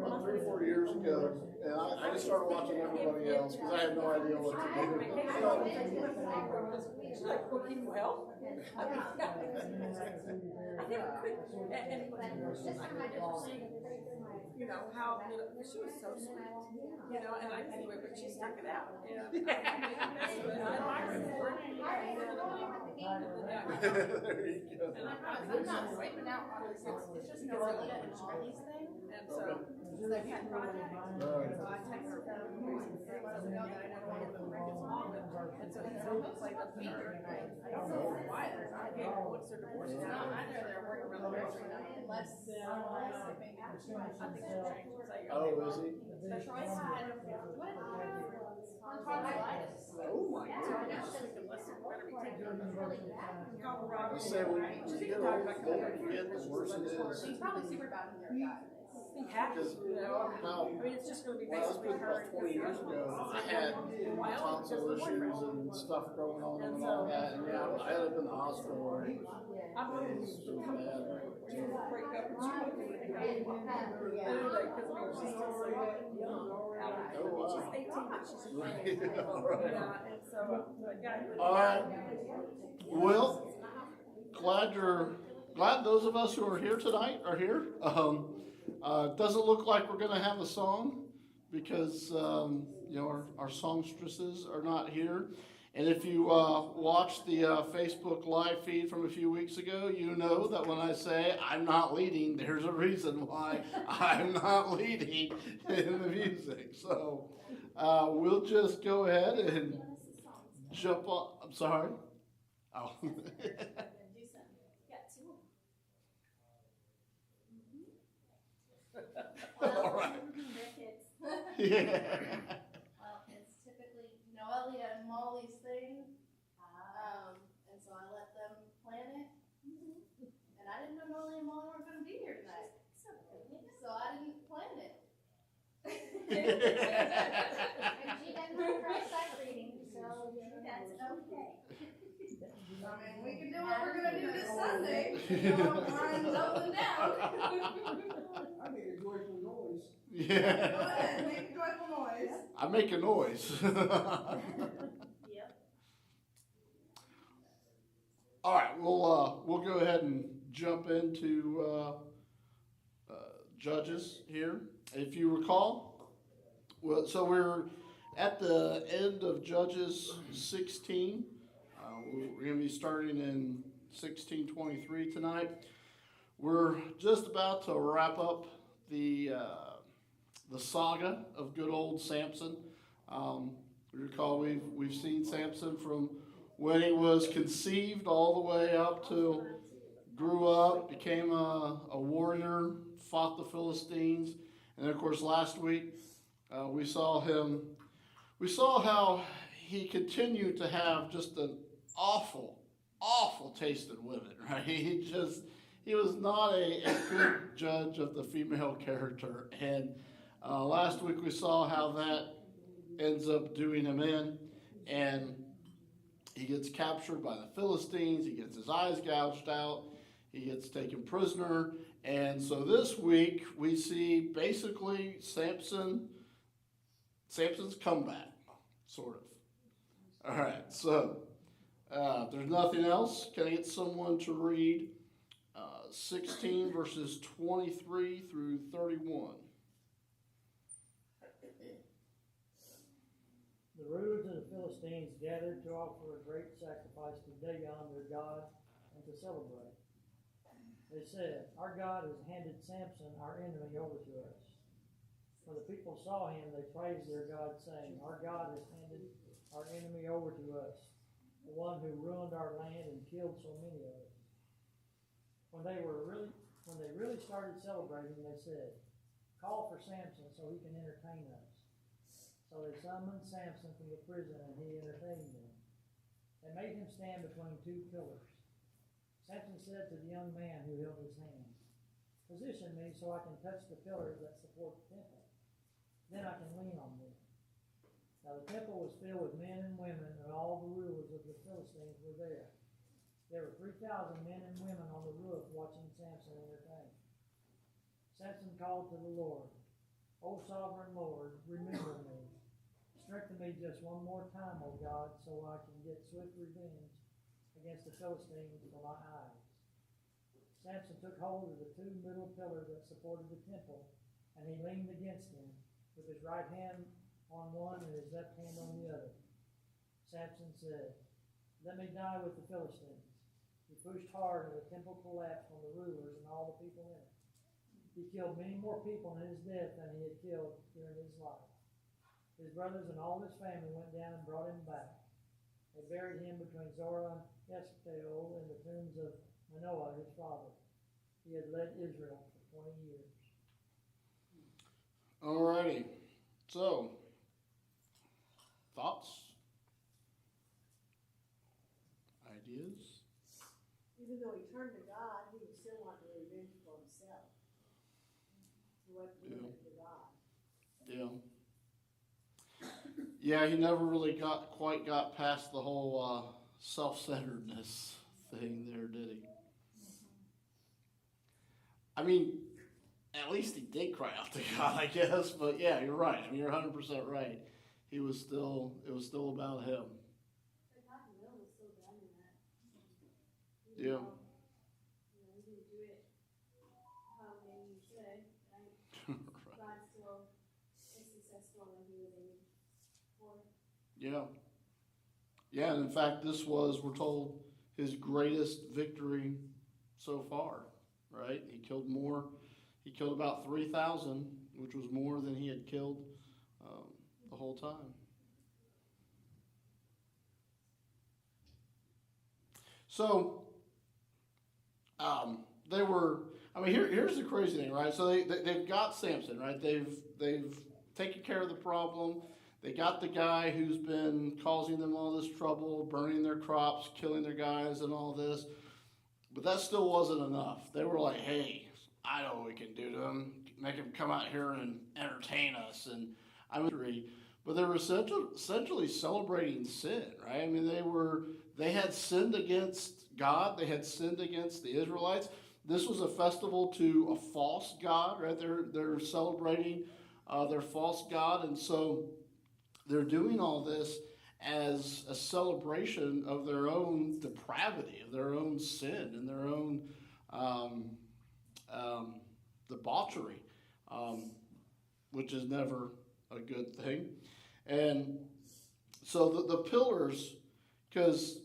about 3 or 4 years ago, and I just started watching everybody else because I had no idea what to do. She's like, well, can you help? I never could. And you know, how, she was so sweet, and I didn't do it, but she stuck it out. And I like her for it. There you go. And I'm not wiping out on this. It's just Norlita and Charlie's thing. And so they had projects. So I text her for reasons that I never wanted to break his mom. And so he's almost like a feeder tonight. I don't know why they're not getting once they're divorced. It's not either they're working around the nursery night unless maybe I think she'll change. Oh, is he? Special ed had tonsillitis. Oh my So God. now she's thinking, listen, better be taking her really bad. I say when you get older, the worse it is. She's probably super bad in there, guys. Be happy, How, I mean, it's just going to be well, I was basically about her. 20 years ago, I had tonsil issues and stuff going on and all that, and yeah, I ended up in the hospital. I'm going to break up and she's still so young. She's 18, but she's afraid. And so, All right. Well, glad those of us who are here tonight are here. Doesn't look like we're going to have a song because our songstresses are not here. And if you watched the Facebook live feed from a few weeks ago, you know that when I say I'm not leading, there's a reason why I'm not leading in the music. So we'll just go ahead and jump on. I'm sorry. Oh. All right. Yeah. Well, it's typically Noelia and Molly's thing, and so I let them plan it. And I didn't know Noelia and Molly were going to be here tonight, so I didn't plan it. And she doesn't have her sight reading, so that's okay. I mean, we can do what we're going to do this Sunday. Brian's up and down. I make a joyful noise. Yeah. Go ahead, make a joyful noise. I make a noise. Yep. All right, we'll go ahead and jump into Judges here. If you recall, so we're at the end of Judges 16. We're going to be starting in 16:23 tonight. We're just about to wrap up the saga of good old Samson. You recall we've seen Samson from when he was conceived all the way up to grew up, became a warrior, fought the Philistines, and then of course last week we saw how he continued to have just an awful taste in women, right? He was not a good judge of the female character. And last week we saw how that ends up doing him in. And he gets captured by the Philistines. He gets his eyes gouged out. He gets taken prisoner. And so this week we see basically Samson's comeback, sort of. All right, so if there's nothing else, can I get someone to read 16 verses 23 through 31? The rulers of the Philistines gathered to offer a great sacrifice to Dagon, their god, and to celebrate. They said, "Our God has handed Samson, our enemy, over to us." When the people saw him, they praised their God, saying, "Our God has handed our enemy over to us, the one who ruined our land and killed so many of us." When they really started celebrating, they said, "Call for Samson so he can entertain us." So they summoned Samson from the prison, and he entertained them. They made him stand between two pillars. Samson said to the young man who held his hand, "Position me so I can touch the pillars that support the temple. Then I can lean on them." Now the temple was filled with men and women, and all the rulers of the Philistines were there. There were 3,000 men and women on the roof watching Samson entertain. Samson called to the Lord, O sovereign Lord, remember me. Strengthen me just one more time, O God, so I can get swift revenge against the Philistines for my eyes. Samson took hold of the two middle pillars that supported the temple, and he leaned against them, with his right hand on one and his left hand on the other. Samson said, "Let me die with the Philistines." He pushed hard, and the temple collapsed on the rulers and all the people in it. He killed many more people in his death than he had killed during his life. His brothers and all his family went down and brought him back. They buried him between Zorah and Eshtaol in the tombs of Manoah, his father. He had led Israel for 20 years. Alrighty. So, thoughts? Ideas? Even though he turned to God, he was still wanting revenge for himself. He wasn't doing it to God. Yeah. Yeah, he never really quite got past the whole self-centeredness thing there, did he? I mean, at least he did cry out to God, I guess. But yeah, you're right. I mean, you're 100% right. It was still about him. But God's will was still done in that. Yeah. He didn't do it how maybe he should, right? God still is successful when he was aiming for. Yeah. Yeah, and in fact, this was, we're told, his greatest victory so far, right? He killed about 3,000, which was more than he had killed the whole time. So, here's the crazy thing, right? So they've got Samson, right? They've taken care of the problem. They got the guy who's been causing them all this trouble, burning their crops, killing their guys and all this. But that still wasn't enough. They were like, hey, I know what we can do to him. Make him come out here and entertain us. And but they were essentially celebrating sin, right? I mean, they had sinned against God. They had sinned against the Israelites. This was a festival to a false god, right? They're celebrating their false god. And so they're doing all this as a celebration of their own depravity, of their own sin, and their own debauchery, which is never a good thing. And so the pillars, because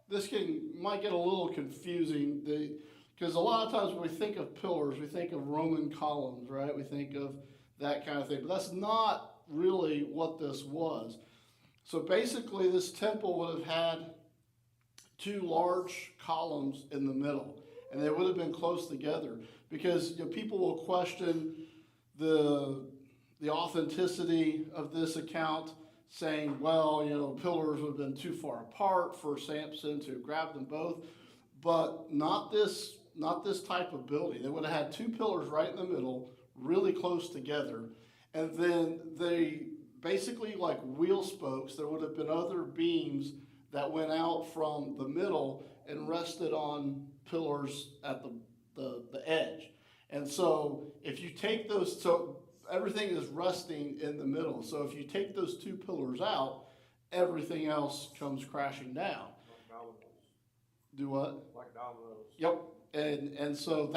this might get a little confusing, because a lot of times when we think of pillars, we think of Roman columns, right? We think of that kind of thing, but that's not really what this was. So basically, this temple would have had two large columns in the middle, and they would have been close together, because people will question the authenticity of this account, saying, well, pillars would have been too far apart for Samson to grab them both, but not this type of building. They would have had two pillars right in the middle, really close together, and then they basically like wheel spokes. There would have been other beams that went out from the middle and rested on pillars at the edge. And so if you take those, so everything is resting in the middle. So if you take those two pillars out, everything else comes crashing down. Like dominoes. Do what? Like dominoes. Yep. And so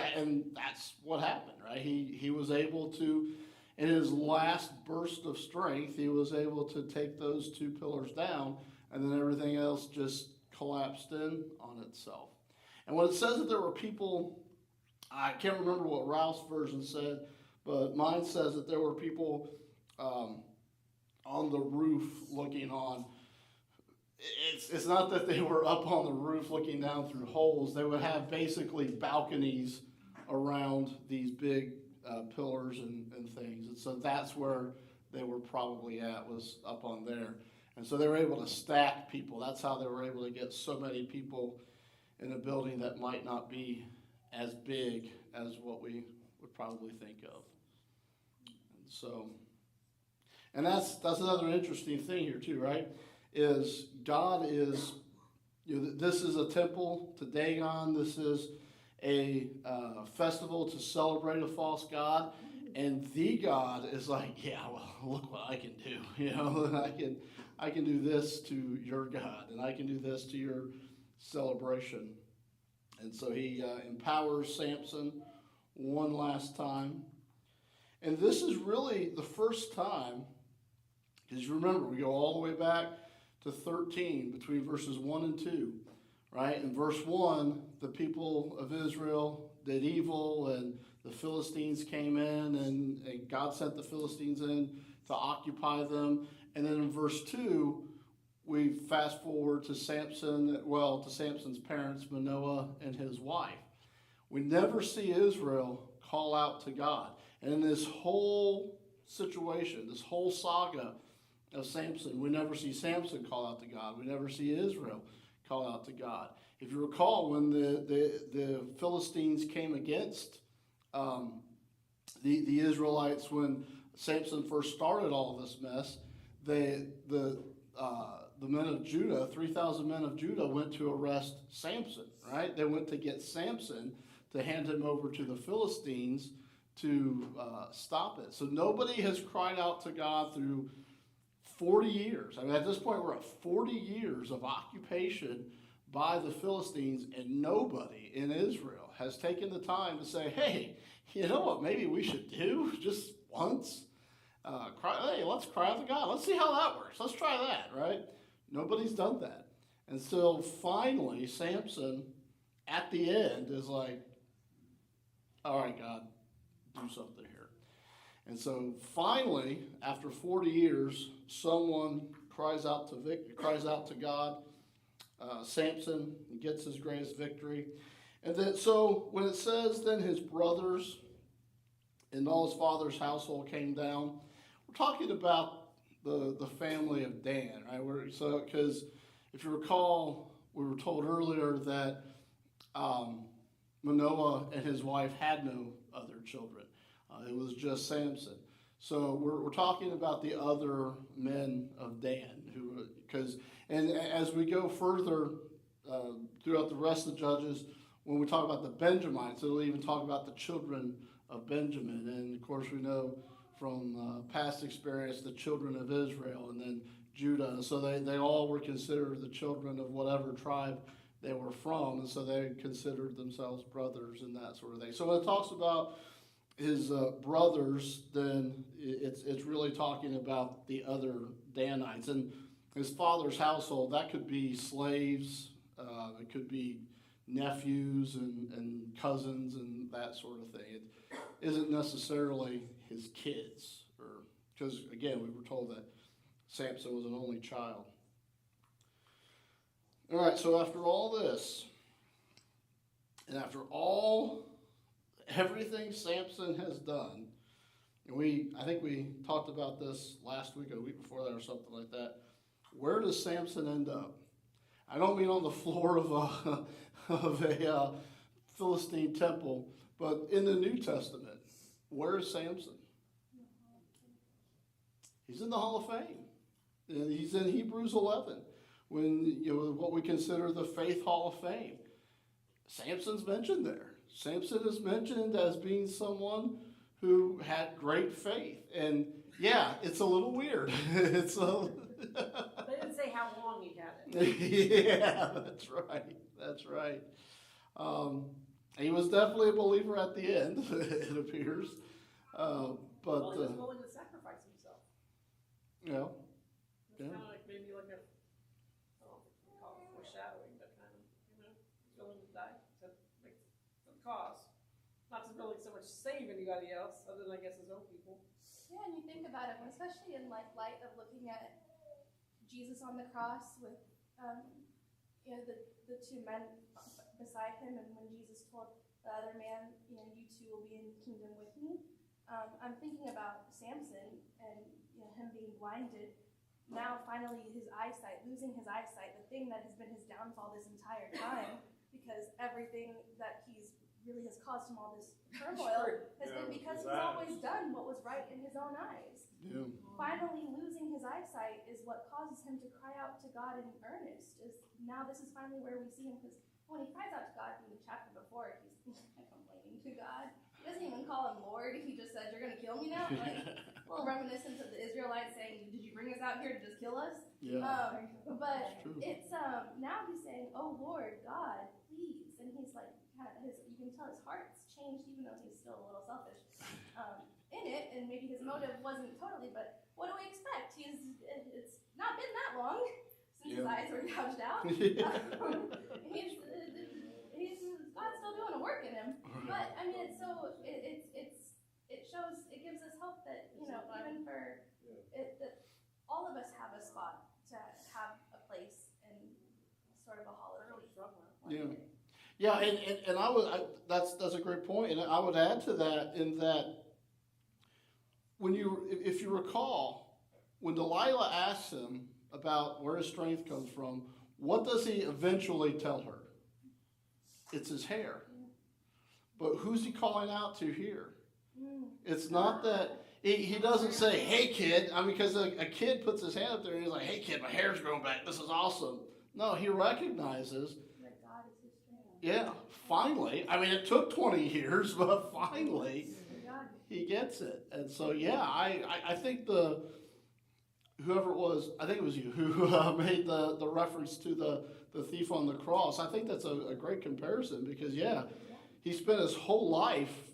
that's what happened, right? He was able to, in his last burst of strength, he was able to take those two pillars down, and then everything else just collapsed in on itself. And when it says that there were people, I can't remember what Ralph's version said, but mine says that there were people on the roof looking on. It's not that they were up on the roof looking down through holes. They would have basically balconies around these big pillars and things. And so that's where they were probably at, was up on there. And so they were able to stack people. That's how they were able to get so many people in a building that might not be as big as what we would probably think of. And so, and that's another interesting thing here too, right? Is God is, this is a temple to Dagon. This is a festival to celebrate a false god, And the God is like, yeah, well, look what I can do. You know, I can do this to your God, and I can do this to your celebration. And so he empowers Samson one last time. And this is really the first time, because you remember, we go all the way back to 13, between verses 1 and 2, right? In verse 1, the people of Israel did evil, and the Philistines came in, and God sent the Philistines in to occupy them. And then in verse 2, we fast forward to Samson, well, to Samson's parents, Manoah and his wife. We never see Israel call out to God. And in this whole situation, this whole saga of Samson, we never see Samson call out to God. We never see Israel call out to God. If you recall, when the Philistines came against the Israelites, when Samson first started all of this mess, the men of Judah, 3,000 men of Judah, went to arrest Samson, right? They went to get Samson to hand him over to the Philistines to stop it. So nobody has cried out to God through 40 years. I mean, at this point, we're at 40 years of occupation by the Philistines, and nobody in Israel has taken the time to say, hey, you know what maybe we should do just once? Hey, let's cry out to God. Let's see how that works. Let's try that, right? Nobody's done that. And so finally, Samson, at the end, is like, all right, God, do something here. And so finally, after 40 years, someone cries out to God. Samson gets his greatest victory. And then, so when it says, then his brothers and all his father's household came down, we're talking about the family of Dan, right? Because if you recall, we were told earlier that Manoah and his wife had no other children. It was just Samson. So we're talking about the other men of Dan, and as we go further throughout the rest of the Judges, when we talk about the Benjamites, it'll even talk about the children of Benjamin. And of course, we know from past experience the children of Israel and then Judah. So they all were considered the children of whatever tribe they were from, and so they considered themselves brothers and that sort of thing. So when it talks about his brothers, then it's really talking about the other Danites. And his father's household, that could be slaves, it could be nephews and cousins and that sort of thing. It isn't necessarily his kids, because again, we were told that Samson was an only child. All right, so after all this, and after everything Samson has done, and I think we talked about this last week or the week before that or something like that, where does Samson end up? I don't mean on the floor of a Philistine temple, but in the New Testament, where is Samson? He's in the Hall of Fame. And he's in Hebrews 11, when what we consider the Faith Hall of Fame. Samson's mentioned there. Samson is mentioned as being someone who had great faith. And yeah, it's a little weird. They didn't say how long he had it. Yeah, that's right. That's right. He was definitely a believer at the end, it appears. Well, he was willing to sacrifice himself. Yeah. It's kind of like maybe like I don't know if we can call it foreshadowing, but kind of, he's willing to die for the cause. Not to really so much save anybody else, other than I guess his own people. Yeah, and you think about it, especially in light of looking at Jesus on the cross with the two men beside him, and when Jesus told the other man, you two will be in the kingdom with me. I'm thinking about Samson and him being blinded. Now finally losing his eyesight, the thing that has been his downfall this entire time, because everything that really has caused him all this turmoil has been because he's always done what was right in his own eyes. Yeah. Finally losing his eyesight is what causes him to cry out to God in earnest. Now this is finally where we see him, because when he cries out to God in the chapter before, he's complaining to God. doesn't even call him Lord. He just says, "You're gonna kill me now." Like, a little reminiscent of the Israelites saying, "Did you bring us out here to just kill us?" Yeah, But true. it's now he's saying, "Oh Lord God, please," and he's like, kind of you can tell his heart's changed, even though he's still a little selfish in it, and maybe his motive wasn't totally. But what do we expect? It's not been that long since his eyes were gouged out. He's God's still doing a work in him. But I mean, it shows, it gives us hope that, you know, even for it, that all of us have a spot to have a place in sort of a hollow place. Yeah, and that's a great point, and I would add to that in that if you recall, when Delilah asks him about where his strength comes from, what does he eventually tell her? It's his hair. But who's he calling out to here? It's not that he doesn't say, "Hey kid," I mean, because a kid puts his hand up there and he's like, "Hey kid, my hair's growing back. This is awesome." No, he recognizes. That God is his strength. Yeah, finally. I mean, it took 20 years, but finally he gets it. And so, yeah, I think whoever it was, I think it was you who made the reference to the thief on the cross. I think that's a great comparison because, yeah, he spent his whole life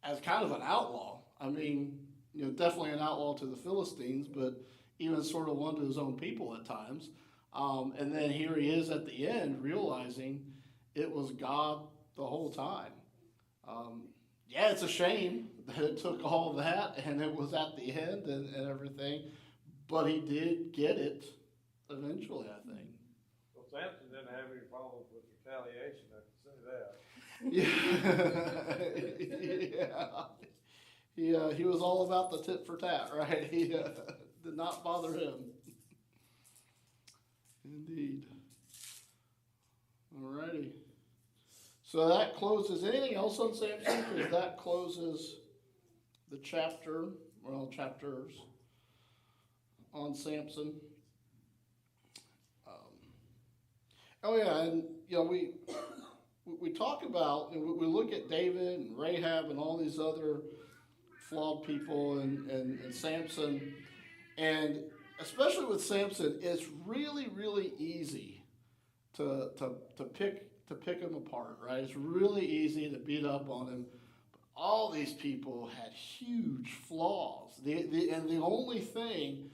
as kind of an outlaw. I mean, you know, definitely an outlaw to the Philistines, but even sort of one to his own people at times. And then here he is at the end realizing it was God the whole time. Yeah, it's a shame that it took all that and it was at the end and everything, but he did get it eventually, I think. Well, Samson didn't have any problems with retaliation, I can say that. Yeah. He was all about the tit for tat, right? He did not bother him. Indeed. Alrighty. So that closes. Anything else on Samson? Because that closes the chapters on Samson. Oh yeah, and you know we talk about, and we look at David and Rahab and all these other flawed people and Samson, and especially with Samson, it's really, really easy to pick him apart, right? It's really easy to beat up on him. But all these people had huge flaws. And the only thing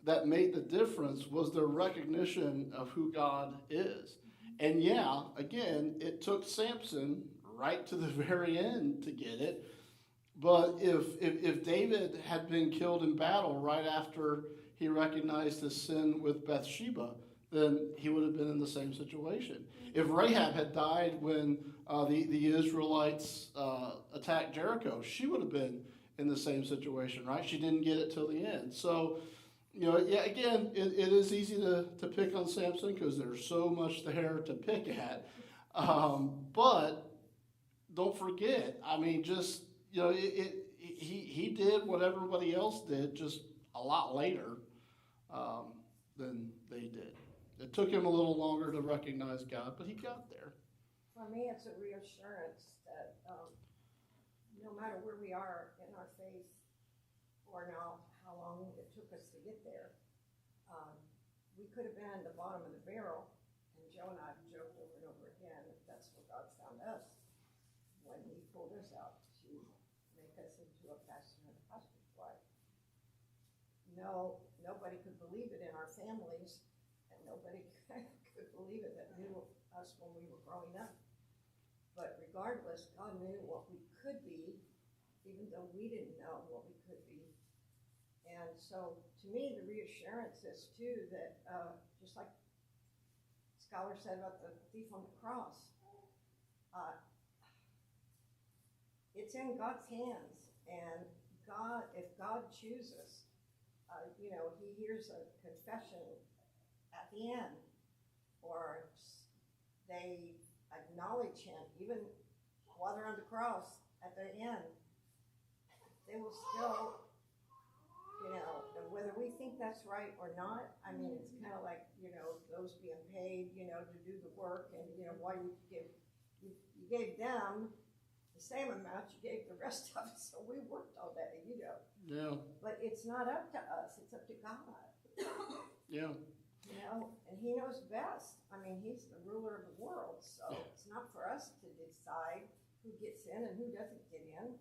that made the difference was their recognition of who God is. And yeah, again, it took Samson right to the very end to get it. But if David had been killed in battle right after he recognized his sin with Bathsheba, then he would have been in the same situation. If Rahab had died when the Israelites attacked Jericho, she would have been in the same situation, right? She didn't get it till the end. So, you know, yeah, again, it is easy to pick on Samson because there's so much there to pick at. But don't forget, I mean, just, you know, he did what everybody else did, just a lot later than they did. It took him a little longer to recognize God, but he got there. For me, it's a reassurance that no matter where we are in our faith or now how long it took us to get there, we could have been at the bottom of the barrel, and Joe and I have joked over and over again that that's where God found us when he pulled us out to make us into a pastor and a pastor's wife. No, nobody could believe it in our families, and nobody could believe it that knew us when we were growing up. But regardless, God knew what we could be, even though we didn't know what we could be. And so, to me, the reassurance is too that, just like Scholar said about the thief on the cross, it's in God's hands, and God, if God chooses, you know, he hears a confession at the end, or they acknowledge him, even while they're on the cross at the end, they will still, you know, whether we think that's right or not, I mean, it's kind of like, you know, those being paid, you know, to do the work, and, you know, why you gave them the same amount you gave the rest of us, so we worked all day, you know. Yeah, But it's not up to us, it's up to God, yeah. you know, and he knows best. I mean, he's the ruler of the world, so it's not for us to decide who gets in and who doesn't get in.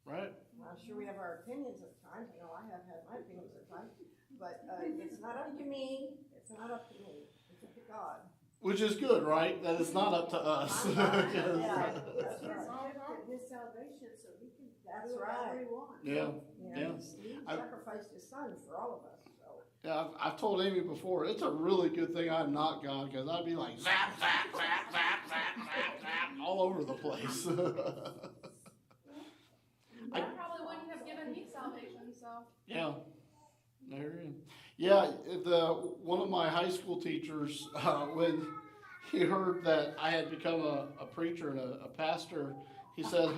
Right. I'm sure we have our opinions at times, I know I have had my opinions at times, but it's not up to me, it's not up to me, it's up to God. Which is good, right? That it's not up to us. Yeah. That's It's right. all part of his salvation, so he can That's do whatever right. he wants. Yeah, You know, yeah. he I- sacrificed his son for all of us, so. Yeah, I've told Amy before, it's a really good thing I'm not God, because I'd be like zap, zap, zap, zap, zap, zap, zap, all over the place. I probably wouldn't have given me salvation, so. Yeah, there you go. Yeah, one of my high school teachers, when he heard that I had become a preacher and a pastor, he said,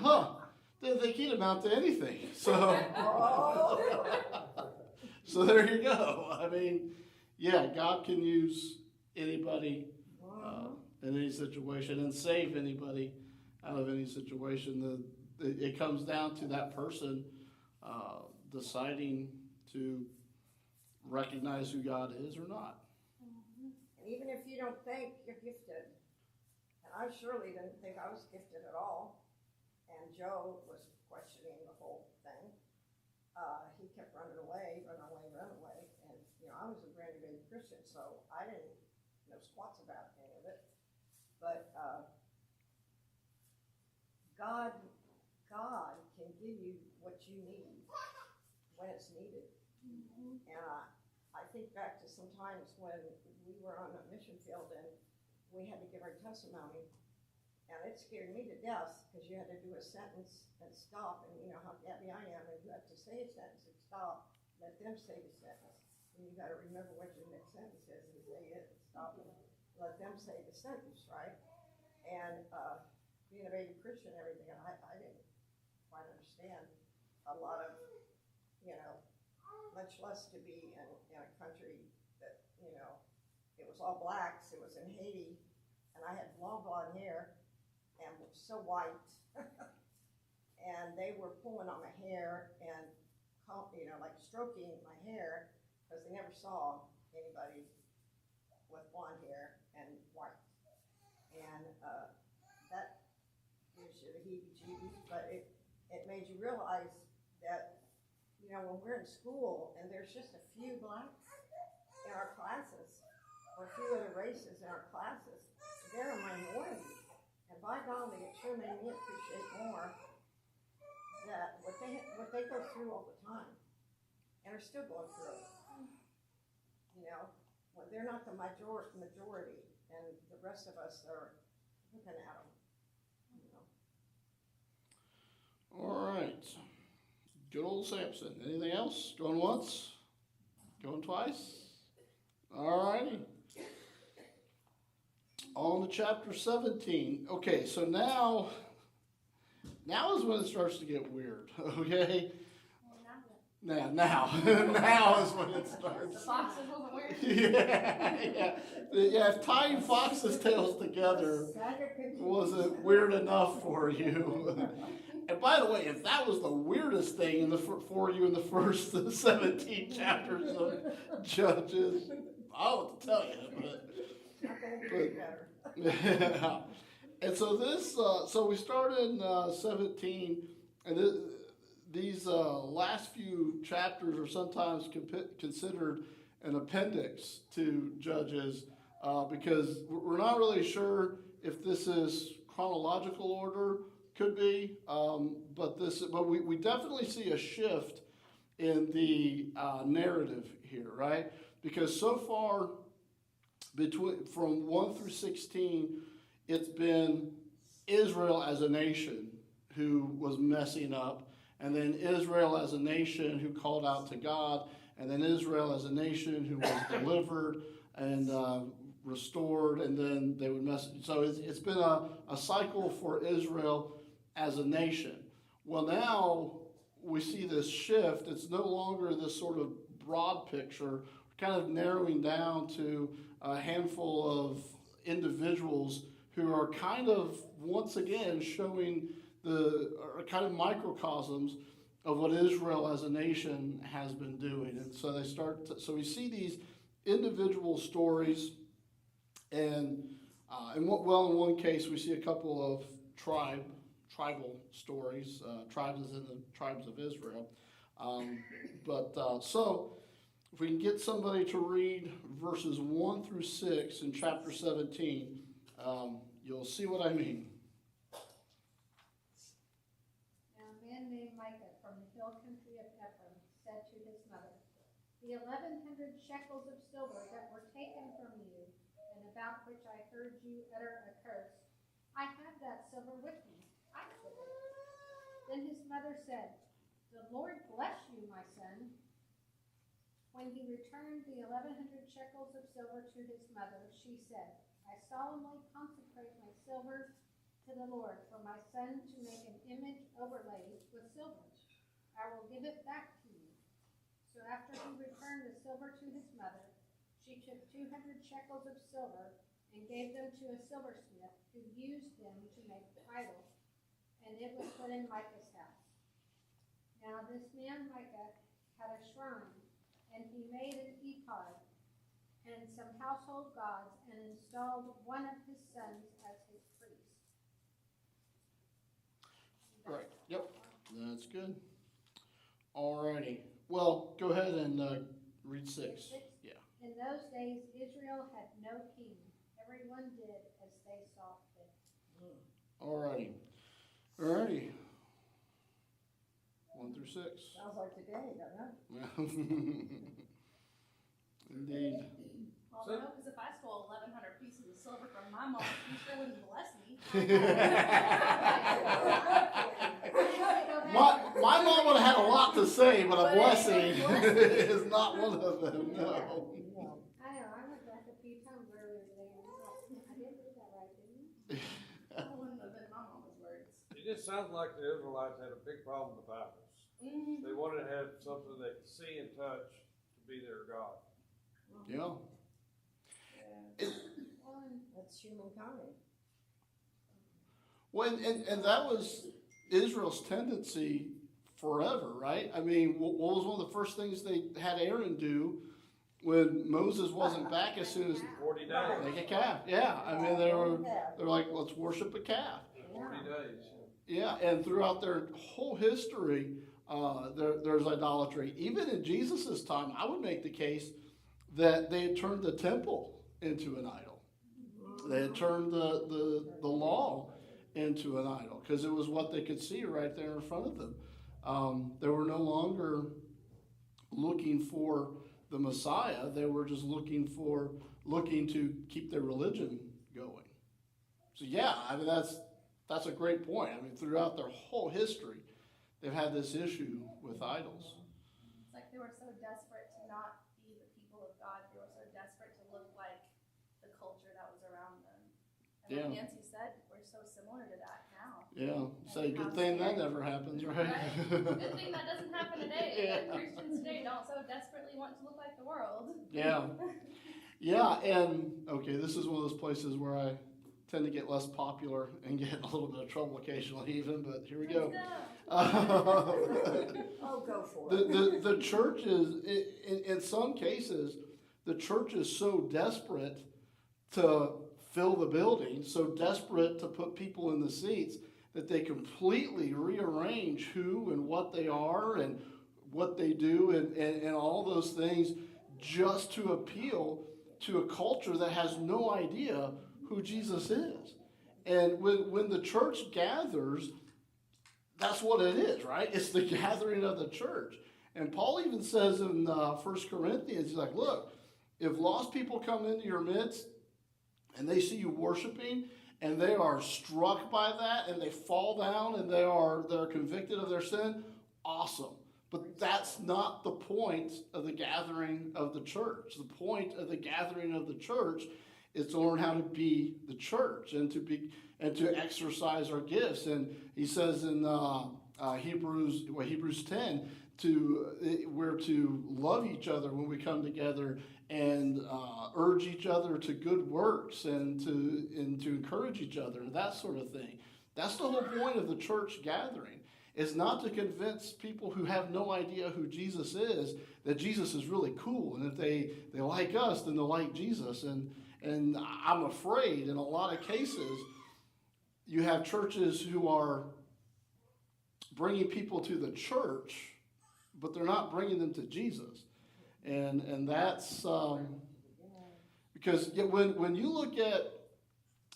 didn't think he'd amount to anything. So, so there you go. I mean, yeah, God can use anybody in any situation and save anybody out of any situation. It comes down to that person deciding to recognize who God is or not. And even if you don't think you're gifted, and I surely didn't think I was gifted at all, and Joe was questioning the whole thing, he kept running away, and, you know, I was a brand new baby Christian, so I didn't know squats about any of it, but, God can give you what you need when it's needed. And I think back to some times when we were on a mission field and we had to give our testimony, and it scared me to death because you had to do a sentence and stop, and you know how Gabby I am, and you have to say a sentence and stop, let them say the sentence, and you got to remember what your next sentence is and say it and stop and let them say the sentence, right? And being a baby Christian and everything, I didn't quite understand a lot of, you know, much less to be in a country that, you know, it was all blacks, it was in Haiti, and I had long blonde hair and was so white, and they were pulling on my hair and, you know, like stroking my hair, because they never saw anybody with blonde hair and white. And that gives you the heebie-jeebies, but it made you realize that, you know, when we're in school and there's just a few blacks in our classes, or a few other races in our classes, they're a minority. And by golly, it sure made me appreciate more that what they go through all the time, and are still going through it. You know, when they're not the majority, and the rest of us are looking at them. You know. All right. Good old Samson. Anything else? Going once? Going twice? All righty. On to chapter 17. Okay, so now is when it starts to get weird, okay? Now is when it The starts. fox is moving weird. Yeah. If tying fox's tails together wasn't weird enough for you. And by the way, if that was the weirdest thing for you in the first 17 chapters of Judges, I don't know what to tell you, Not gonna get better. but and so so we started in 17, and these last few chapters are sometimes considered an appendix to Judges because we're not really sure if this is chronological order. Could be, but we definitely see a shift in the narrative here, right? Because so far, from 1 through 16, it's been Israel as a nation who was messing up, and then Israel as a nation who called out to God, and then Israel as a nation who was delivered and restored, and then they would mess. So it's been a cycle for Israel as a nation. Well, now we see this shift. It's no longer this sort of broad picture, kind of narrowing down to a handful of individuals who are kind of, once again, showing are kind of microcosms of what Israel as a nation has been doing. And so so we see these individual stories, and in one case we see a couple of tribal stories, tribes as in the tribes of Israel. So if we can get somebody to read verses 1 through 6 in chapter 17, you'll see what I mean. Now a man named Micah from the hill country of Ephraim said to his mother, "The 1,100 shekels of silver that were taken from you, and about which I heard you utter a curse, I have that silver with me. I took it." Then his mother said, "The Lord bless you, my son." When he returned the 1,100 shekels of silver to his mother, she said, "I solemnly consecrate my silver to the Lord for my son to make an image overlaid with silver. I will give it back to you." So after he returned the silver to his mother, she took 200 shekels of silver and gave them to a silversmith who used them to make the idol, and it was put in Micah's house. Now this man Micah had a shrine, and he made an ephod and some household gods, and installed one of his sons as his priest. Right, yep, that's good. Alrighty, well, go ahead and read 6. Yeah. In those days, Israel had no king. Everyone did as they saw fit. Alrighty. 1 through 6. Sounds like today, doesn't it? Indeed. Well, no, because if I stole 1,100 pieces of silver from my mom, she sure wouldn't bless me. My mom would have had a lot to say, but a But blessing a blessing. is not one of them, no. I know, I went back a few times earlier today, and I didn't do that right, didn't you? That wouldn't have been my mama's words. It just sounds like the Israelites had a big problem with idols. They wanted to have something they could see and touch to be their God. Yeah. Well, and That's humankind. Well, and that was Israel's tendency forever, right? I mean, what was one of the first things they had Aaron do when Moses wasn't back as soon as 40 days. make a calf? Yeah, I mean they're like, let's worship a calf. 40 days. Yeah, and throughout their whole history, there's idolatry. Even in Jesus' time, I would make the case that they had turned the temple into an idol. They had turned the law into an idol because it was what they could see right there in front of them. They were no longer looking for the Messiah. They were just looking to keep their religion going. So yeah, I mean that's a great point. I mean, throughout their whole history, they've had this issue with idols. It's like they were so desperate to not be the people of God. They were so desperate to look like the culture that was around them. And Yeah. like Nancy said, we're so similar to that now. Yeah, say good thing that never happens, right? Good thing that doesn't happen today. Yeah. That Christians today don't so desperately want to look like the world. Yeah. Yeah, and okay, this is one of those places where I tend to get less popular and get in a little bit of trouble occasionally even, but here we go. Oh, go for it. The church is, in some cases, the church is so desperate to fill the building, so desperate to put people in the seats, that they completely rearrange who and what they are and what they do and all those things just to appeal to a culture that has no idea who Jesus is. And when the church gathers, that's what it is, right? It's the gathering of the church. And Paul even says in 1 Corinthians, he's like, look, if lost people come into your midst and they see you worshiping and they are struck by that and they fall down and they're convicted of their sin, awesome. But that's not the point of the gathering of the church. The point of the gathering of the church is to learn how to be the church and to exercise our gifts. And he says in Hebrews 10, we're to love each other when we come together and urge each other to good works and to encourage each other and that sort of thing. That's the whole point of the church gathering, is not to convince people who have no idea who Jesus is that Jesus is really cool, and if they like us, then they'll like Jesus. And I'm afraid in a lot of cases, you have churches who are bringing people to the church, but they're not bringing them to Jesus. And that's because when you look at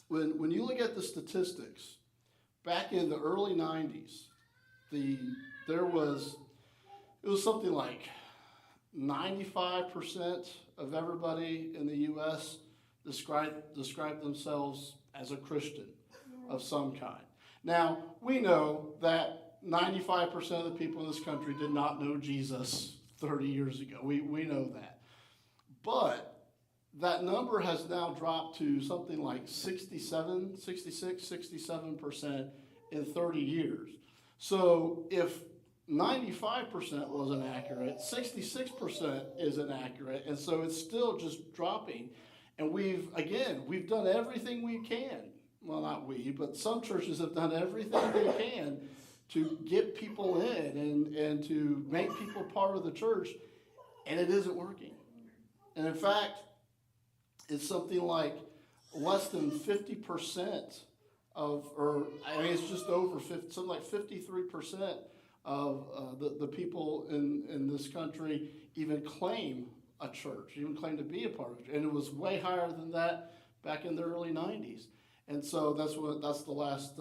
the statistics back in the early 90s, it was something like 95% of everybody in the U.S. described themselves as a Christian of some kind. Now, we know that 95% of the people in this country did not know Jesus 30 years ago. We know that. But that number has now dropped to something like 67% in 30 years. So if 95% was inaccurate, 66% is inaccurate, and so it's still just dropping. And we've done everything we can. Well, not we, but some churches have done everything they can to get people in and to make people part of the church, and it isn't working. And in fact, it's something like less than 50% it's just over 50, something like 53% of the people in this country even claim a church, even claim to be a part of it. And it was way higher than that back in the early 90s. And so that's the last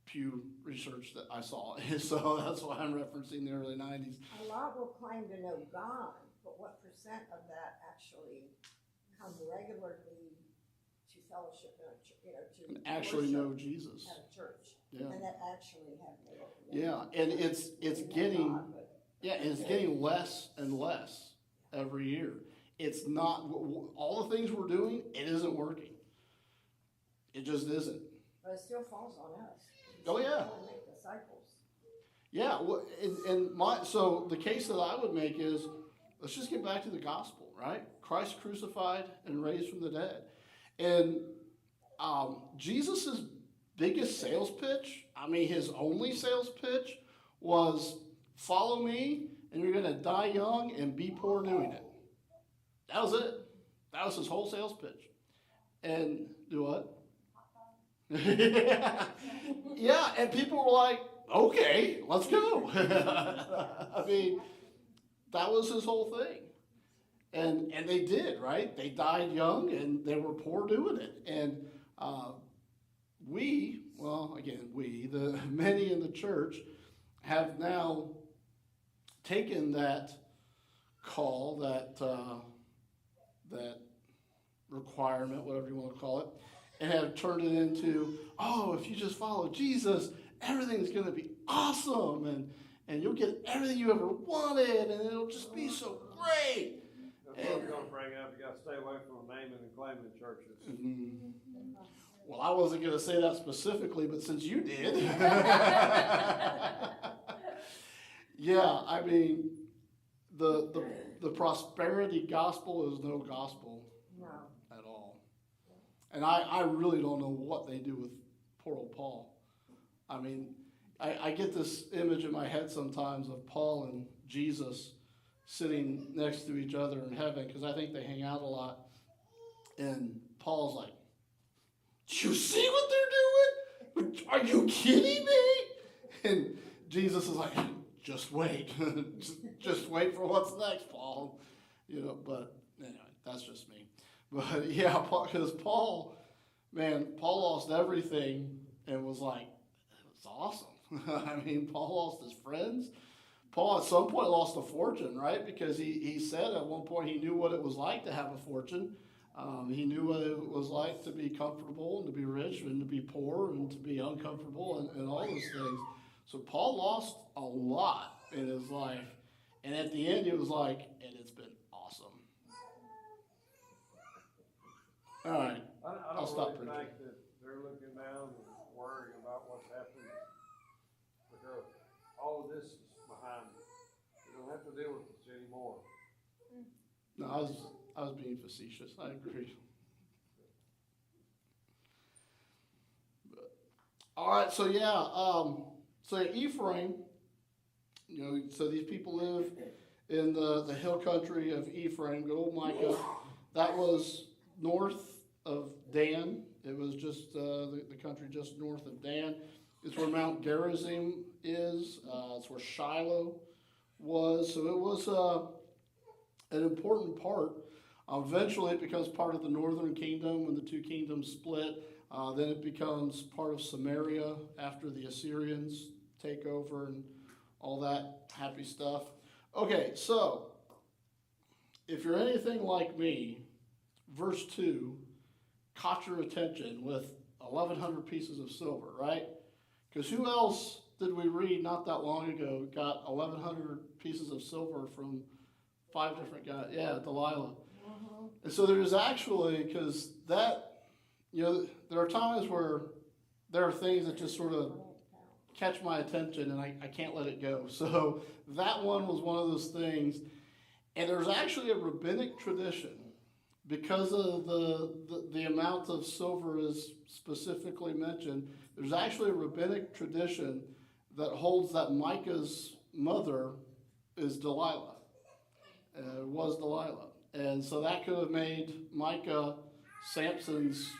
Pew research that I saw. So that's why I'm referencing the early 90s. A lot will claim to know God, but what percent of that actually come regularly to fellowship in a church, to Actually worship know Jesus. at a church? Yeah. And that actually have made it. Yeah, and it's getting less and less every year. It's not all the things we're doing. It isn't working. It just isn't. But it still falls on us. Oh, yeah. We make disciples. Yeah, well, so the case that I would make is, let's just get back to the gospel, right? Christ crucified and raised from the dead. And Jesus' biggest sales pitch, his only sales pitch was, follow me and you're going to die young and be poor doing it. That was it. That was his whole sales pitch. And do what? Yeah, and people were like, okay, let's go. That was his whole thing. And they did, right? They died young and they were poor doing it. And many in the church have now taken that call, that requirement, whatever you want to call it, and have turned it into, if you just follow Jesus, everything's going to be awesome, and you'll get everything you ever wanted, and it'll just be so great. That's what I was going to bring up. You got to stay away from naming and claiming churches. Well, I wasn't going to say that specifically, but since you did. Yeah, the prosperity gospel is no gospel. No. At all. And I really don't know what they do with poor old Paul. I get this image in my head sometimes of Paul and Jesus sitting next to each other in heaven, because I think they hang out a lot. And Paul's like, "Do you see what they're doing? Are you kidding me?" And Jesus is like, "Just wait. just wait for what's next, Paul." But anyway, that's just me. But yeah, because Paul lost everything and was like, "It's awesome." Paul lost his friends. Paul at some point lost a fortune, right? Because he said at one point he knew what it was like to have a fortune. He knew what it was like to be comfortable and to be rich and to be poor and to be uncomfortable and all those things. So Paul lost a lot in his life. And at the end, it was like, and it's been awesome. All right. I'll stop really preaching. think that they're looking down and worrying about what's happening, because all of this is behind us. We don't have to deal with this anymore. No, I was being facetious. I agree. But, all right, so yeah, so Ephraim, you know, so these people live in the hill country of Ephraim, good old Micah. That was north of Dan. It was just the country just north of Dan. It's where Mount Gerizim is. It's where Shiloh was. So it was an important part. Eventually, it becomes part of the northern kingdom when the two kingdoms split. Then it becomes part of Samaria after the Assyrians take over and all that happy stuff. Okay, so if you're anything like me, verse 2 caught your attention with 1,100 pieces of silver, right? Because who else did we read not that long ago got 1,100 pieces of silver from 5 different guys? Yeah, Delilah. And so there's actually, because that, you know, there are times where there are things that just sort of catch my attention and I can't let it go. So that one was one of those things. And there's actually a rabbinic tradition, because of the amount of silver is specifically mentioned, there's actually a rabbinic tradition that holds that Micah's mother is Delilah. Was Delilah. And so that could have made Micah Samson's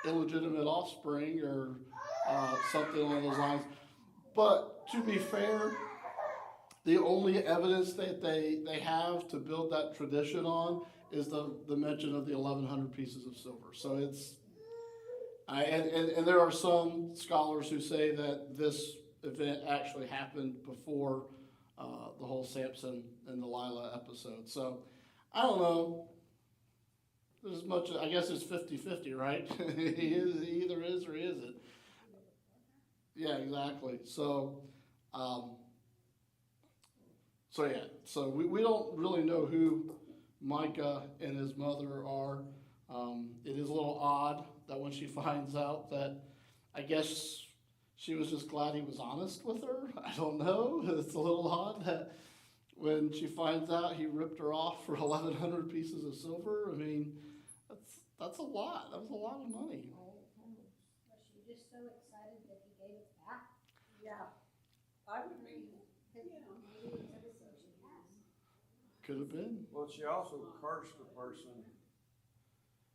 illegitimate offspring or something along those lines. But to be fair, the only evidence that they have to build that tradition on is the mention of the 1,100 pieces of silver. So it's, and there are some scholars who say that this event actually happened before the whole Samson and Delilah episode. So I don't know. As much, I guess it's 50-50, right? He either is or he isn't. Yeah, exactly. So, so we don't really know who Micah and his mother are. It is a little odd that when she finds out that, I guess she was just glad he was honest with her. I don't know. It's a little odd that when she finds out he ripped her off for 1,100 pieces of silver. I mean, that's a lot. That was a lot of money. Was she just so excited that he gave it back? Yeah, I would be. Maybe it was everything she has. Could have been. Well, she also cursed the person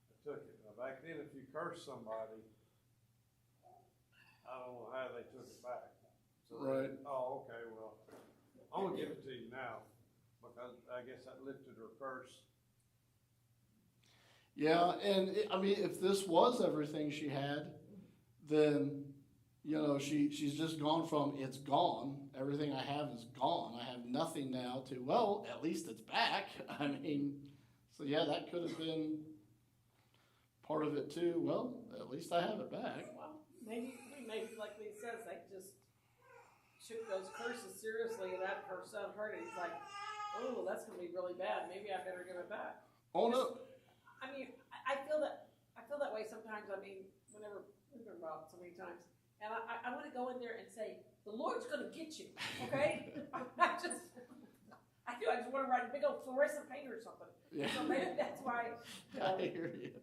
that took it. Now, back then, if you cursed somebody, I don't know how they took it back. So Right. Oh, okay, well, I'm gonna give it to you now, because I guess that lifted her curse. Yeah, and I mean, if this was everything she had, then, you know, she's just gone from it's gone, everything I have is gone, I have nothing now, to, well, at least it's back. I mean, so yeah, that could have been part of it too. Well, at least I have it back. Well, maybe like Lee says, they just took those curses seriously, and that her son heard it. He's like, oh, that's gonna be really bad. Maybe I better give it back. Oh no. I mean, I feel that way sometimes. I mean, whenever we've been robbed so many times, and I want to go in there and say, the Lord's gonna get you, okay? I just want to write a big old fluorescent paint or something. Yeah. So maybe that's why. You know, I hear you.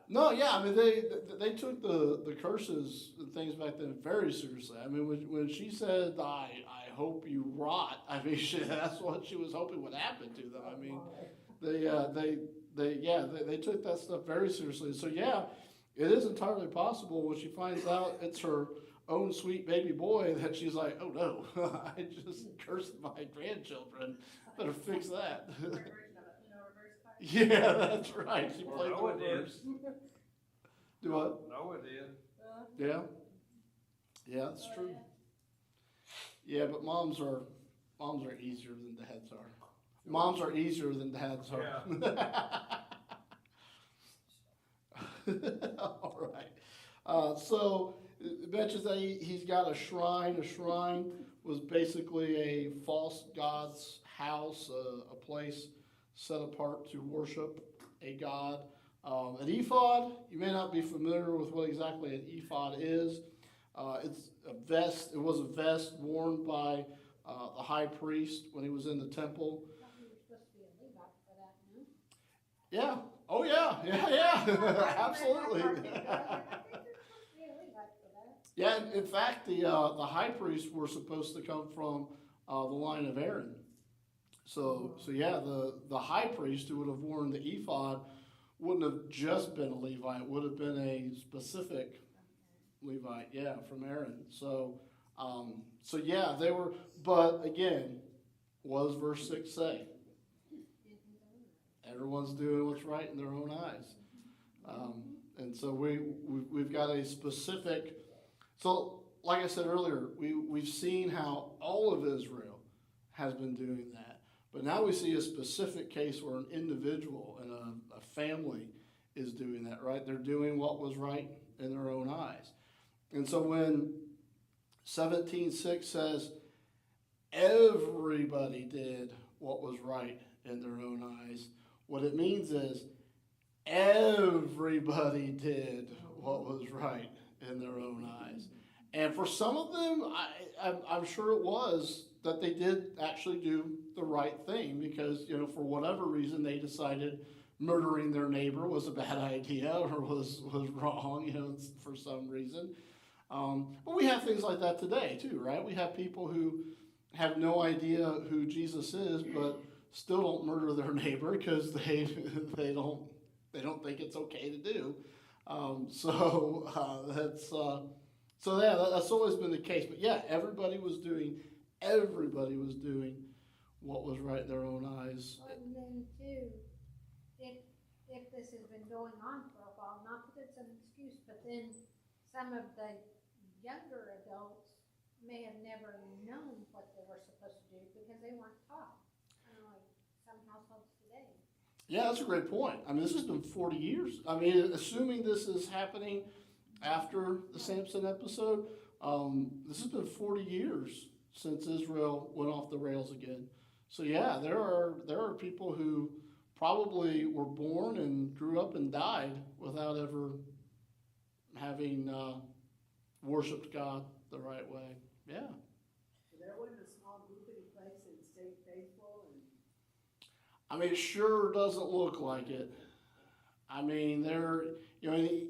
No, yeah, I mean, they took the curses and things back then very seriously. I mean, when she said, I hope you rot, I mean, that's what she was hoping would happen to them. I mean, they took that stuff very seriously. So yeah, it is entirely possible when she finds out it's her own sweet baby boy that she's like, oh no, I just cursed my grandchildren. Better fix that. Version of it, reverse card. Yeah, that's right. She Well, played the Noah did. reverse. Do what? Noah did. Yeah. Yeah, that's true. Yeah, but moms are easier than dads are. Moms are easier than dads are. All right. So it mentions that he's got a shrine. A shrine was basically a false god's house, a place set apart to worship a god. An ephod, you may not be familiar with what exactly an ephod is. It's a vest. It was a vest worn by the high priest when he was in the temple. I thought you were supposed to be a Levite for that, no? Yeah. Oh yeah. Yeah. Yeah. Absolutely. I think you're supposed to be a Levite for that. Yeah, in fact, the high priests were supposed to come from the line of Aaron. So yeah, the high priest who would have worn the ephod wouldn't have just been a Levite; it would have been a specific Levite, yeah, from Aaron. So yeah, they were. But again, what does verse 6 say? Everyone's doing what's right in their own eyes, and so we've got a specific. So, like I said earlier, we've seen how all of Israel has been doing that. But now we see a specific case where an individual and a family is doing that, right? They're doing what was right in their own eyes. And so when 17:6 says, everybody did what was right in their own eyes, what it means is everybody did what was right in their own eyes. And for some of them, I'm sure it was that they did actually do the right thing because, for whatever reason, they decided murdering their neighbor was a bad idea or was wrong, for some reason. But we have things like that today too, right? We have people who have no idea who Jesus is, but still don't murder their neighbor because they don't think it's okay to do. That's always been the case. But yeah, everybody was doing what was right in their own eyes. Well, and then too, if this has been going on for a while, not that it's an excuse, but then some of the younger adults may have never known what they were supposed to do because they weren't taught. Kind of like some households today. Yeah, that's a great point. I mean, this has been 40 years. I mean, assuming this is happening after the Samson episode, this has been 40 years since Israel went off the rails again. So yeah, there are people who probably were born and grew up and died without ever having worshipped God the right way. Yeah. So there wasn't a small groupity place that stayed faithful and. I mean, it sure doesn't look like it. I mean,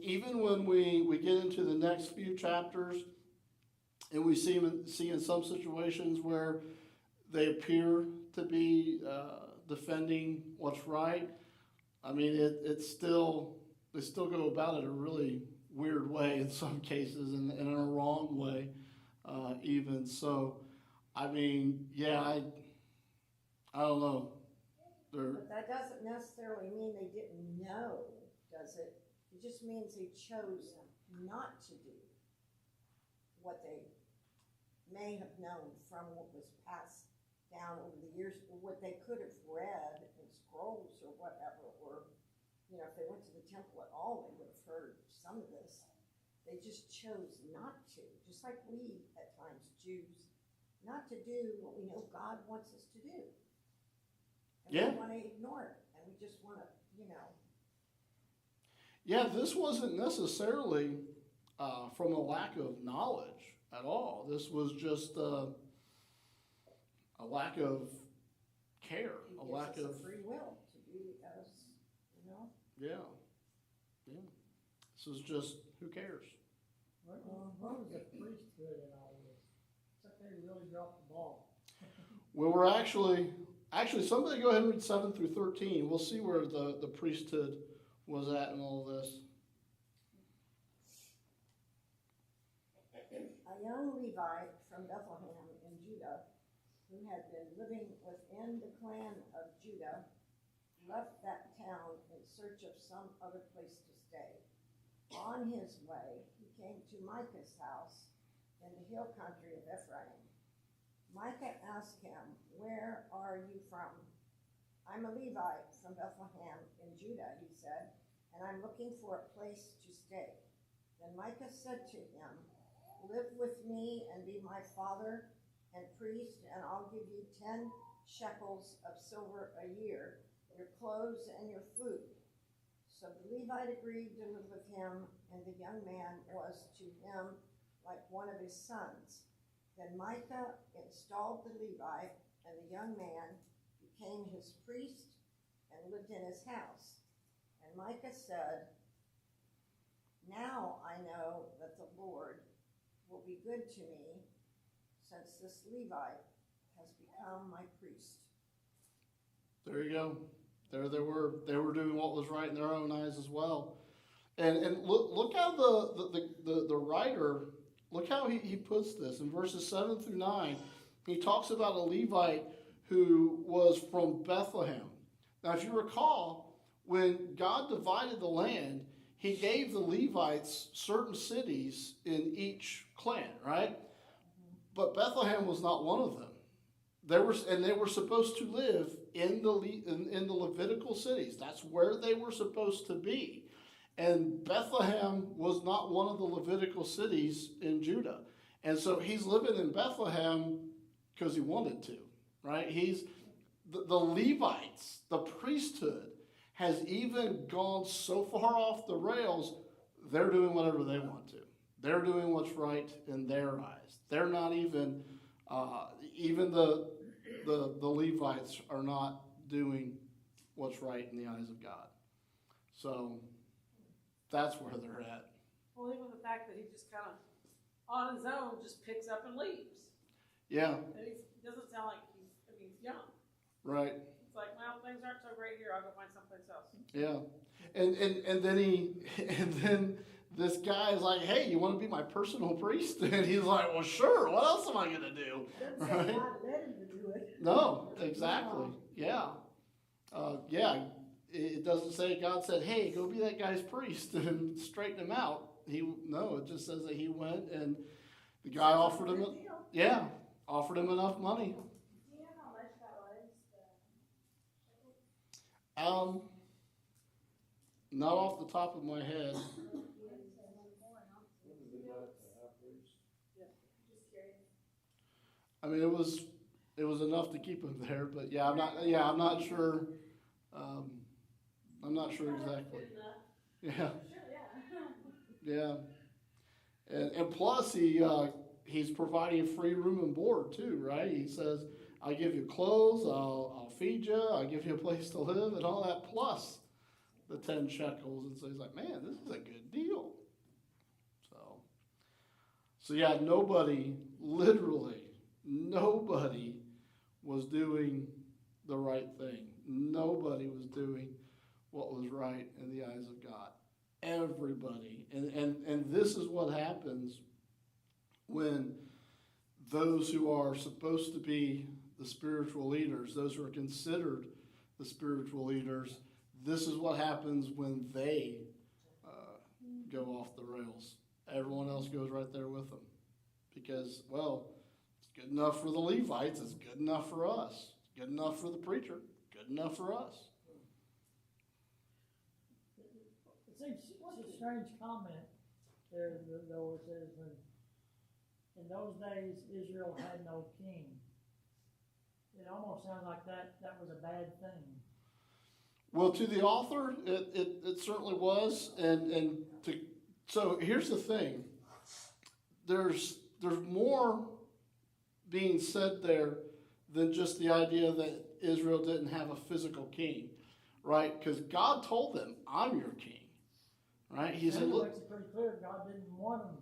even when we get into the next few chapters, and we see in some situations where they appear to be defending what's right. I mean, they still go about it a really weird way in some cases, and in a wrong way, even. So, I mean, yeah, I don't know. But that doesn't necessarily mean they didn't know, does it? It just means they chose not to do what they may have known from what was passed down over the years, or what they could have read in scrolls or whatever, or, if they went to the temple at all, they would have heard some of this. They just chose not to, just like we at times choose not to do what we know God wants us to do. And Yeah. we want to ignore it, and we just want to, Yeah, this wasn't necessarily from a lack of knowledge at all. This was just a lack of care, He a gives lack us of a free will to be as, yeah. This is just who cares. Where was the priesthood in all this? It's like they really dropped the ball. Well, we're actually somebody go ahead and read 7 through 13. We'll see where the priesthood was at in all this. A young Levite from Bethlehem in Judah, who had been living within the clan of Judah, left that town in search of some other place to stay. On his way, he came to Micah's house in the hill country of Ephraim. Micah asked him, "Where are you from?" "I'm a Levite from Bethlehem in Judah," he said, "and I'm looking for a place to stay." Then Micah said to him, "Live with me and be my father and priest, and I'll give you 10 shekels of silver a year, your clothes and your food." So the Levite agreed to live with him, and the young man was to him like one of his sons. Then Micah installed the Levite, and the young man became his priest and lived in his house. And Micah said, "Now I know that the Lord will be good to me, since this Levite has become my priest. There you go. There they were. They were doing what was right in their own eyes as well. And look how the writer, look how he puts this in verses 7 through 9. He talks about a Levite who was from Bethlehem. Now, if you recall, when God divided the land, he gave the Levites certain cities in each clan, right? But Bethlehem was not one of them. They were supposed to live in the Levitical cities. That's where they were supposed to be. And Bethlehem was not one of the Levitical cities in Judah. And so he's living in Bethlehem because he wanted to, right? The Levites, the priesthood, has even gone so far off the rails, they're doing whatever they want to. They're doing what's right in their eyes. They're not even the Levites are not doing what's right in the eyes of God. So that's where they're at. Well, even the fact that he just kind of, on his own, just picks up and leaves. Yeah, And he doesn't sound like he's young. right. It's like, well, things aren't so great here, I'll go find someplace else. Yeah. And then this guy is like, hey, you want to be my personal priest? And he's like, well, sure. What else am I going to do? Right? God led him to do it. No, exactly. Yeah. It doesn't say God said, hey, go be that guy's priest and straighten him out. It just says that he went and the guy offered him, offered him enough money. Do you know how much that was? Not off the top of my head. I mean, it was enough to keep him there, but I'm not sure. I'm not sure exactly. Yeah. Yeah. And plus he's providing free room and board too, right? He says, I'll give you clothes, I'll feed you, I'll give you a place to live and all that, plus the 10 shekels. And so he's like, man, this is a good deal. So yeah, literally nobody was doing the right thing. Nobody was doing what was right in the eyes of God. Everybody. And this is what happens when those who are supposed to be the spiritual leaders, those who are considered the spiritual leaders, this is what happens when they go off the rails. Everyone else goes right there with them. Because, well, it's good enough for the Levites, it's good enough for us. It's good enough for the preacher, good enough for us. It seems it's a strange comment there, though, it says when, in those days, Israel had no king. It almost sounds like that was a bad thing. Well, to the author, it certainly was, so here's the thing. There's more being said there than just the idea that Israel didn't have a physical king, right? Because God told them, I'm your king, right? He said, look. Makes it pretty clear God didn't want them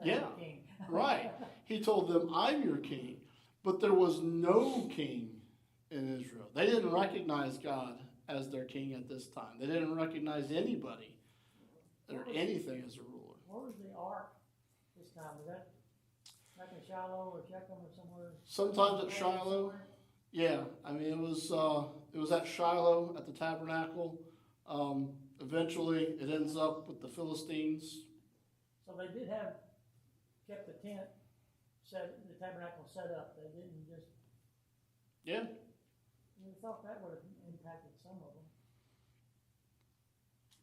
to Yeah, have a king. right. He told them, I'm your king. But there was no king in Israel. They didn't recognize God as their king at this time. They didn't recognize anybody or anything as a ruler. Where was the ark this time? Was that back in Shiloh or Shechem or somewhere? Sometimes at Shiloh. Yeah, I mean, it was at Shiloh at the tabernacle. Eventually, it ends up with the Philistines. So they did kept the tent the tabernacle set up. They didn't just. Yeah. You thought that would have impacted some of them.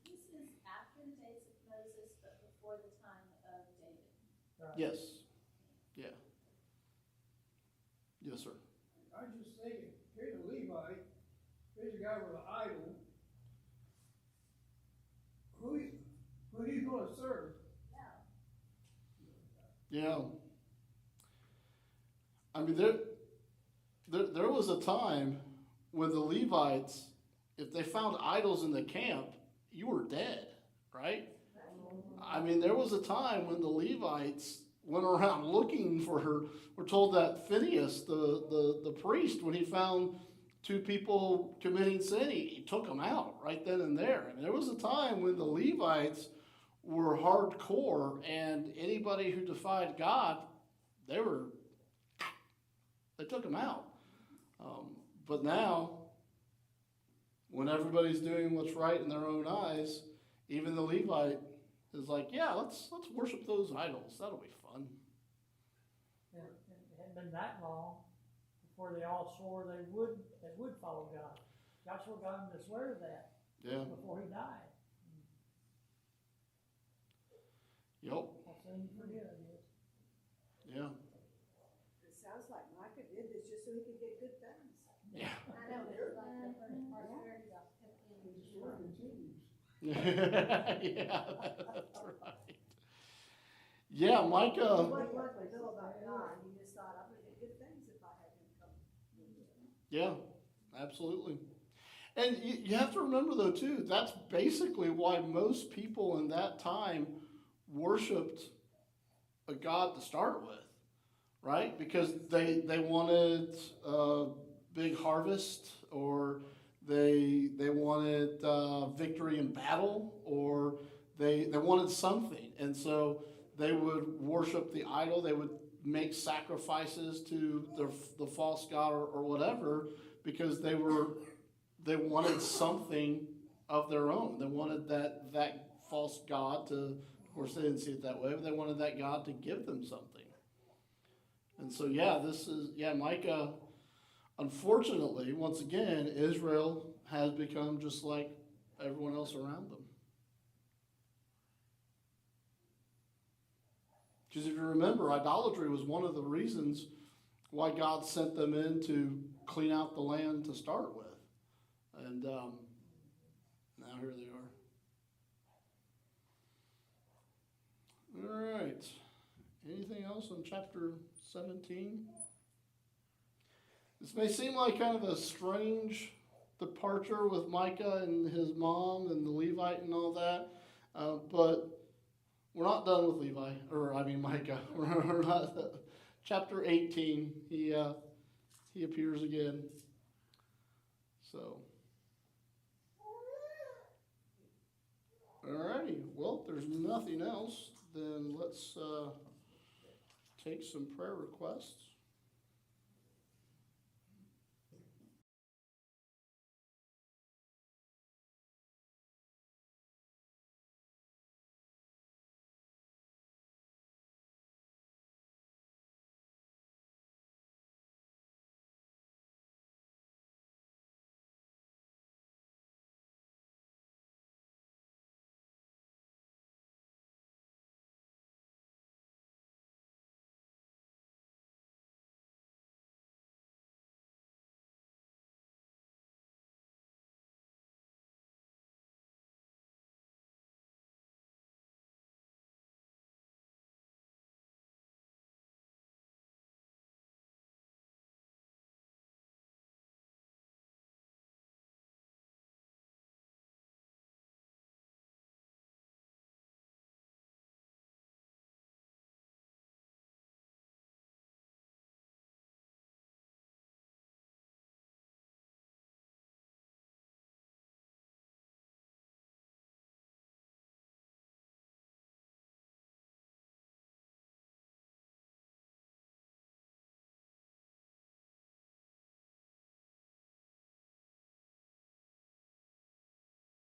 This is after the days of Moses, but before the time of David. Right. Yes. Yeah. Yes, sir. I was just thinking, here's a Levite, here's a guy with an idol. Who he's gonna serve? Yeah. I mean, there was a time when the Levites, if they found idols in the camp, you were dead, right? I mean, there was a time when the Levites went around looking for her. We're told that Phineas, the priest, when he found two people committing sin, he took them out right then and there. And there was a time when the Levites were hardcore, and anybody who defied God, they took them out. But now, when everybody's doing what's right in their own eyes, even the Levite is like, yeah, let's worship those idols. That'll be fun. It hadn't been that long before they all swore they would follow God. Joshua got him to swear to that before he died. Yep. I'll soon forget, I guess. Yeah. It sounds like Micah did this just so he could get good things. Yeah. I know, it's like the first part of it, The story continues. Yeah, that's right. Yeah, He Micah. wasn't like to know about God, he just thought, I'm gonna get good things if I have him come. Yeah, absolutely. And you have to remember, though, too, that's basically why most people in that time worshipped a god to start with, right? Because they wanted a big harvest, or they wanted victory in battle, or they wanted something. And so they would worship the idol. They would make sacrifices to the false god or whatever, because they wanted something of their own. They wanted that false god to, of course they didn't see it that way, but they wanted that god to give them something. And so Micah, unfortunately, once again, Israel has become just like everyone else around them. Because if you remember, idolatry was one of the reasons why God sent them in to clean out the land to start with. And now here they are. All right. Anything else on chapter 17? This may seem like kind of a strange departure with Micah and his mom and the Levite and all that, but we're not done with Micah. We're not. Chapter 18, he appears again. So, alrighty. Well, if there's nothing else, then let's take some prayer requests.